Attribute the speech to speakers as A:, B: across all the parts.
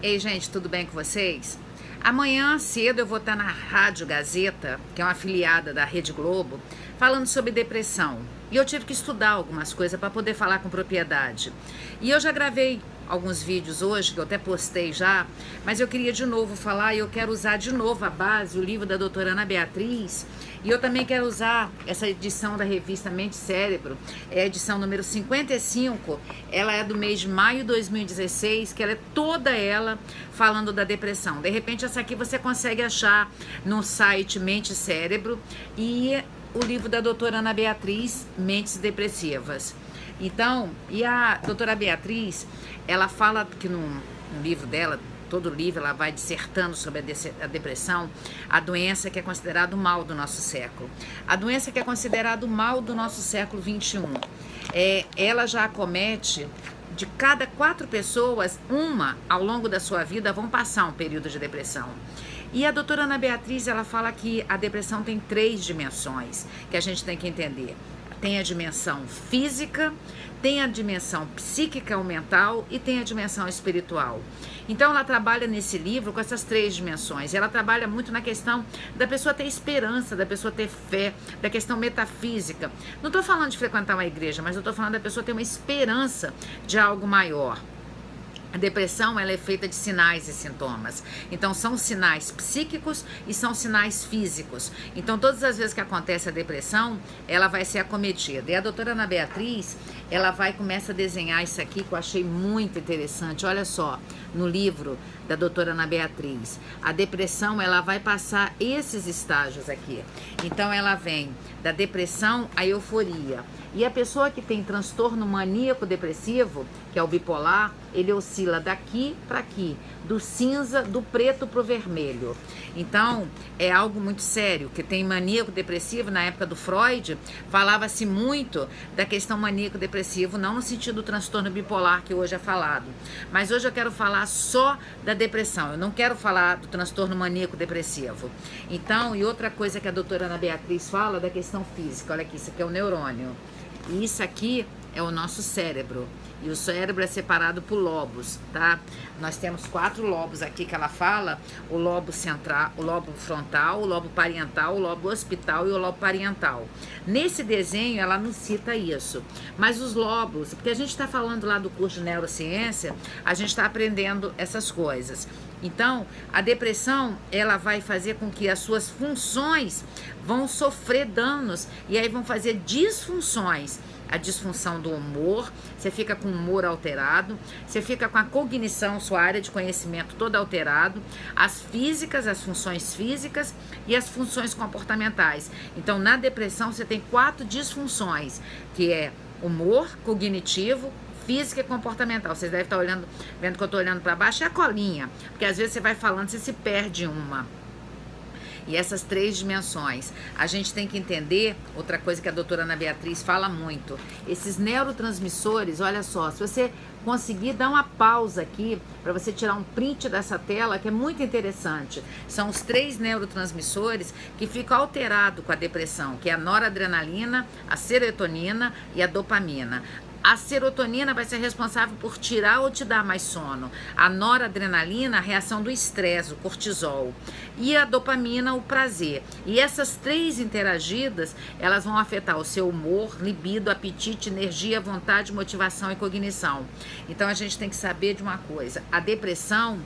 A: Ei, gente, tudo bem com vocês? Amanhã cedo eu vou estar na Rádio Gazeta, que é uma afiliada da Rede Globo, falando sobre depressão. E eu tive que estudar algumas coisas para poder falar com propriedade. E eu já gravei alguns vídeos hoje, que eu até postei já, mas eu queria de novo falar e eu quero usar de novo a base, o livro da doutora Ana Beatriz, e eu também quero usar essa edição da revista Mente e Cérebro, é a edição número 55, ela é do mês de maio de 2016, que ela é toda ela falando da depressão. De repente essa aqui você consegue achar no site Mente e Cérebro e o livro da doutora Ana Beatriz, Mentes Depressivas. Então, e a doutora Beatriz, ela fala que no livro dela, todo livro, ela vai dissertando sobre a depressão, a doença que é considerada o mal do nosso século. A doença que é considerada o mal do nosso século 21. Ela já acomete, de cada 4 pessoas, uma ao longo da sua vida vão passar um período de depressão. E a doutora Ana Beatriz, ela fala que a depressão tem 3 dimensões que a gente tem que entender. Tem a dimensão física, tem a dimensão psíquica ou mental e tem a dimensão espiritual. Então ela trabalha nesse livro com essas 3 dimensões. Ela trabalha muito na questão da pessoa ter esperança, da pessoa ter fé, da questão metafísica. Não estou falando de frequentar uma igreja, mas eu estou falando da pessoa ter uma esperança de algo maior. A depressão, ela é feita de sinais e sintomas. Então, são sinais psíquicos e são sinais físicos. Então, todas as vezes que acontece a depressão, ela vai ser acometida. E a doutora Ana Beatriz, ela começa a desenhar isso aqui, que eu achei muito interessante. Olha só, no livro da doutora Ana Beatriz. A depressão, ela vai passar esses estágios aqui. Então, ela vem da depressão à euforia. E a pessoa que tem transtorno maníaco-depressivo, que é o bipolar, ele oscila daqui para aqui, do cinza, do preto para o vermelho. Então, é algo muito sério, que tem maníaco-depressivo, na época do Freud, falava-se muito da questão maníaco-depressivo, não no sentido do transtorno bipolar, que hoje é falado. Mas hoje eu quero falar só da depressão, eu não quero falar do transtorno maníaco-depressivo. Então, e outra coisa que a doutora Ana Beatriz fala da questão física, olha aqui, isso aqui é o neurônio. E isso aqui é o nosso cérebro. E o cérebro é separado por lobos, tá? Nós temos 4 lobos aqui que ela fala: o lobo central, o lobo frontal, o lobo parietal, o lobo occipital e o lobo parietal. Nesse desenho ela não cita isso. Mas os lobos, porque a gente está falando lá do curso de neurociência, a gente está aprendendo essas coisas. Então, a depressão, ela vai fazer com que as suas funções vão sofrer danos e aí vão fazer disfunções. A disfunção do humor, você fica com o humor alterado, você fica com a cognição, sua área de conhecimento toda alterado, as físicas, as funções físicas e as funções comportamentais. Então, na depressão, você tem 4 disfunções, que é humor, cognitivo, física e comportamental. Vocês devem estar vendo que eu estou olhando para baixo, é a colinha, porque às vezes você vai falando, você se perde uma. E essas 3 dimensões, a gente tem que entender, outra coisa que a doutora Ana Beatriz fala muito, esses neurotransmissores, olha só, se você conseguir dar uma pausa aqui, para você tirar um print dessa tela, que é muito interessante, são os 3 neurotransmissores que ficam alterados com a depressão, que é a noradrenalina, a serotonina e a dopamina. A serotonina vai ser responsável por tirar ou te dar mais sono. A noradrenalina, a reação do estresse, o cortisol. E a dopamina, o prazer. E essas 3 interagidas, elas vão afetar o seu humor, libido, apetite, energia, vontade, motivação e cognição. Então a gente tem que saber de uma coisa. A depressão,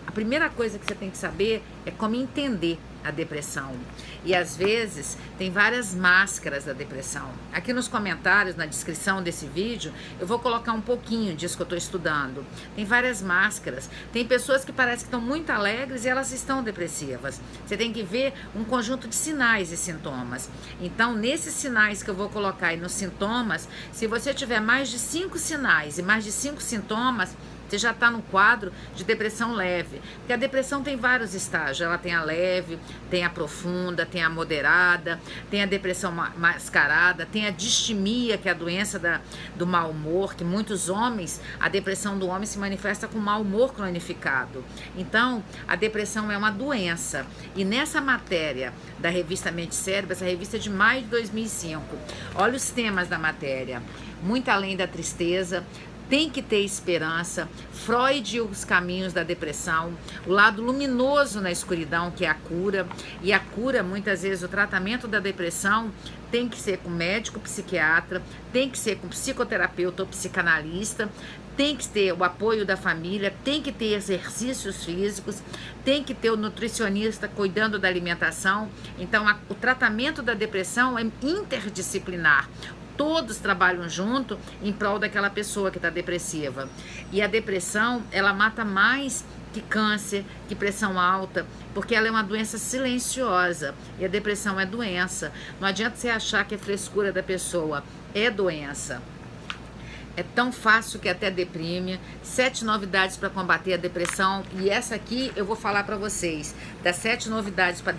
A: a primeira coisa que você tem que saber é como entender a depressão. E às vezes tem várias máscaras da depressão. Aqui nos comentários, na descrição desse vídeo, eu vou colocar um pouquinho disso que eu estou estudando. Tem várias máscaras. Tem pessoas que parecem que estão muito alegres e elas estão depressivas. Você tem que ver um conjunto de sinais e sintomas. Então, nesses sinais que eu vou colocar aí nos sintomas, se você tiver mais de 5 sinais e mais de 5 sintomas, você já está no quadro de depressão leve. Porque a depressão tem vários estágios. Ela tem a leve, tem a profunda, tem a moderada, tem a depressão mascarada, tem a distimia, que é a doença do mau humor, que muitos homens, a depressão do homem se manifesta com mau humor cronificado. Então, a depressão é uma doença. E nessa matéria da revista Mente e Cérebro, essa revista é de maio de 2005, olha os temas da matéria. Muito além da tristeza, tem que ter esperança. Freud e os caminhos da depressão, o lado luminoso na escuridão, que é a cura. E a cura, muitas vezes, o tratamento da depressão tem que ser com médico, psiquiatra, tem que ser com psicoterapeuta ou psicanalista, tem que ter o apoio da família, tem que ter exercícios físicos, tem que ter o nutricionista cuidando da alimentação. Então, o tratamento da depressão é interdisciplinar. Todos trabalham junto em prol daquela pessoa que está depressiva. E a depressão, ela mata mais que câncer, que pressão alta, porque ela é uma doença silenciosa. E a depressão é doença. Não adianta você achar que é frescura da pessoa, é doença. É tão fácil que até deprime. 7 novidades para combater a depressão. E essa aqui eu vou falar para vocês, das 7 novidades para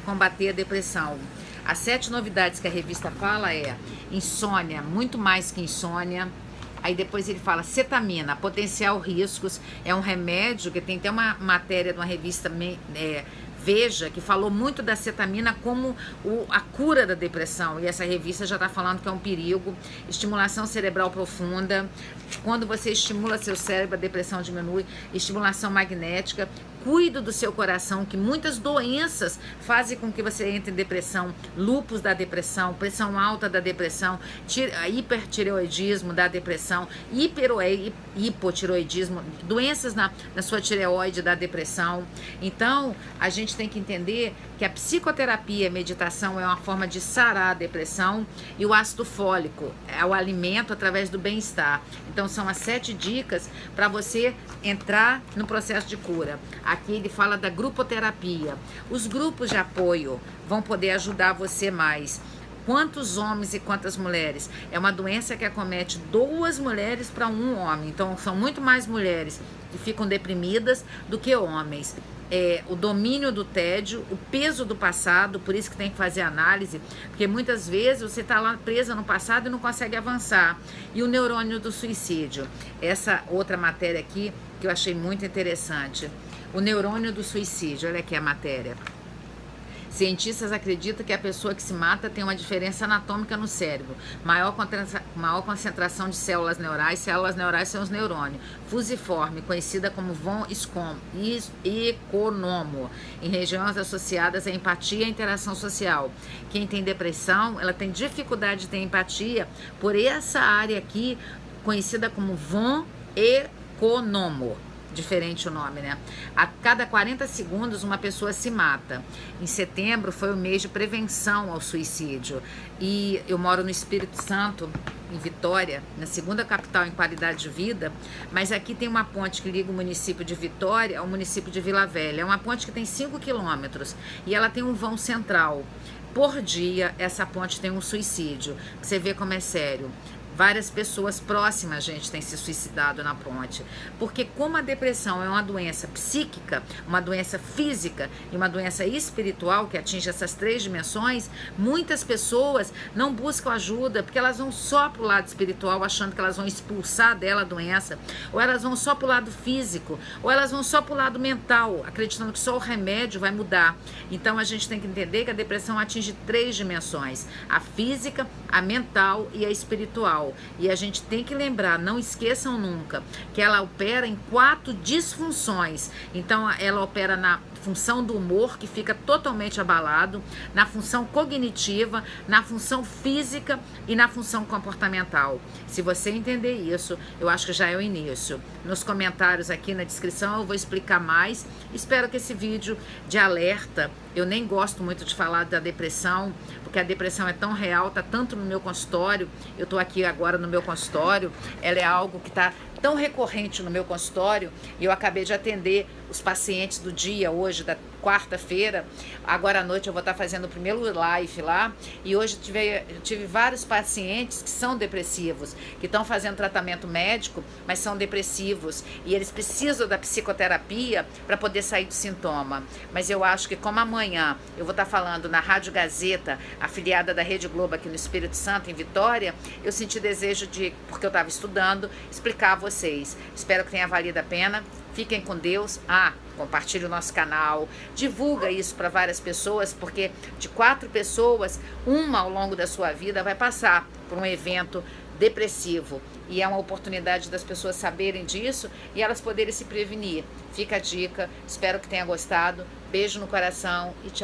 A: combater a depressão. As 7 novidades que a revista fala é insônia, muito mais que insônia. Aí depois ele fala cetamina, potencial riscos. É um remédio que tem até uma matéria de uma revista Veja, que falou muito da cetamina como a cura da depressão. E essa revista já está falando que é um perigo. Estimulação cerebral profunda. Quando você estimula seu cérebro, a depressão diminui. Estimulação magnética. Cuide do seu coração, que muitas doenças fazem com que você entre em depressão. Lúpus da depressão, pressão alta da depressão, hipertireoidismo da depressão, hipotireoidismo, doenças na sua tireoide da depressão. Então, a gente tem que entender que a psicoterapia e a meditação é uma forma de sarar a depressão, e o ácido fólico é o alimento através do bem-estar. Então, são as 7 dicas para você entrar no processo de cura. Aqui ele fala da grupoterapia. Os grupos de apoio vão poder ajudar você mais. Quantos homens e quantas mulheres? É uma doença que acomete 2 mulheres para 1 homem. Então, são muito mais mulheres que ficam deprimidas do que homens. O domínio do tédio, o peso do passado, por isso que tem que fazer análise, porque muitas vezes você está lá presa no passado e não consegue avançar. E o neurônio do suicídio. Essa outra matéria aqui que eu achei muito interessante. O neurônio do suicídio, olha aqui a matéria. Cientistas acreditam que a pessoa que se mata tem uma diferença anatômica no cérebro. Maior concentração de células neurais são os neurônios. Fusiforme, conhecida como von Economo, em regiões associadas à empatia e interação social. Quem tem depressão, ela tem dificuldade de ter empatia por essa área aqui, conhecida como von Economo. Diferente o nome, né? A cada 40 segundos uma pessoa se mata. Em setembro foi o mês de prevenção ao suicídio. E eu moro no Espírito Santo, em Vitória, na 2ª capital em qualidade de vida, mas aqui tem uma ponte que liga o município de Vitória ao município de Vila Velha. É uma ponte que tem 5 quilômetros e ela tem um vão central. Por dia, essa ponte tem um suicídio. Você vê como é sério. Várias pessoas próximas, gente, têm se suicidado na ponte. Porque como a depressão é uma doença psíquica, uma doença física e uma doença espiritual que atinge essas 3 dimensões, muitas pessoas não buscam ajuda porque elas vão só para o lado espiritual, achando que elas vão expulsar dela a doença, ou elas vão só para o lado físico, ou elas vão só para o lado mental, acreditando que só o remédio vai mudar. Então a gente tem que entender que a depressão atinge 3 dimensões, a física, a mental e a espiritual. E a gente tem que lembrar, não esqueçam nunca, que ela opera em 4 disfunções. Então ela opera na função do humor, que fica totalmente abalado, na função cognitiva, na função física e na função comportamental. Se você entender isso, eu acho que já é o início. Nos comentários aqui na descrição eu vou explicar mais. Espero que esse vídeo de alerta, eu nem gosto muito de falar da depressão, porque a depressão é tão real, está tanto no meu consultório. Eu estou aqui agora no meu consultório, ela é algo que está tão recorrente no meu consultório, e eu acabei de atender os pacientes do dia hoje, da quarta-feira. Agora à noite eu vou estar fazendo o primeiro live lá, e hoje eu tive vários pacientes que são depressivos, que estão fazendo tratamento médico, mas são depressivos, e eles precisam da psicoterapia para poder sair do sintoma. Mas eu acho que como amanhã eu vou estar falando na Rádio Gazeta, afiliada da Rede Globo aqui no Espírito Santo, em Vitória, eu senti desejo de, porque eu estava estudando, explicar a vocês. Espero que tenha valido a pena. Fiquem com Deus. Compartilhe o nosso canal, divulga isso para várias pessoas, porque de 4 pessoas, uma ao longo da sua vida vai passar por um evento depressivo. E é uma oportunidade das pessoas saberem disso e elas poderem se prevenir. Fica a dica, espero que tenha gostado. Beijo no coração e tchau.